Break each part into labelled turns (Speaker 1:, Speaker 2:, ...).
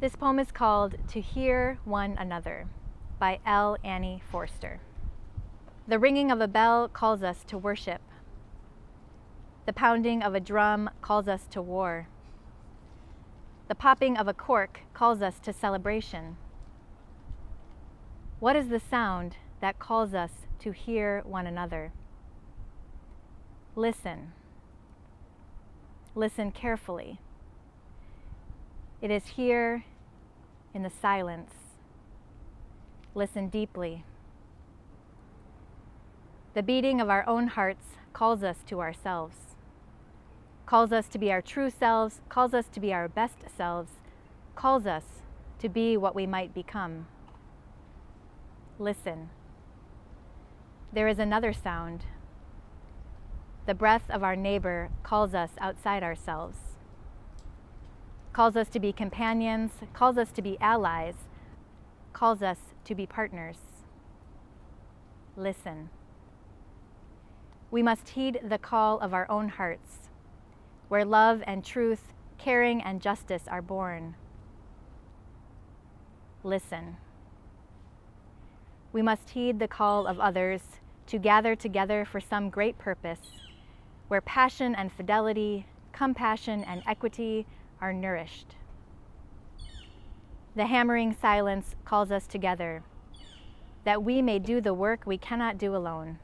Speaker 1: This poem is called To Hear One Another by L Annie Forrester. The ringing of a bell calls us to worship. The pounding of a drum calls us to war. The popping of a cork calls us to celebration. What is the sound that calls us to hear one another? Listen. Listen carefully. It is here in the silence. Listen deeply. The beating of our own hearts calls us to ourselves, calls us to be our true selves, calls us to be our best selves, calls us to be what we might become. Listen. There is another sound. The breath of our neighbor calls us outside ourselves, calls us to be companions, calls us to be allies, calls us to be partners. Listen. We must heed the call of our own hearts, where love and truth, caring and justice are born. Listen. We must heed the call of others to gather together for some great purpose, where passion and fidelity, compassion and equity are nourished. The hammering silence calls us together, that we may do the work we cannot do alone.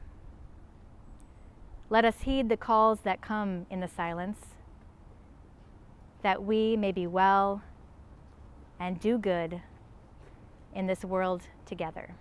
Speaker 1: Let us heed the calls that come in the silence, that we may be well and do good in this world together.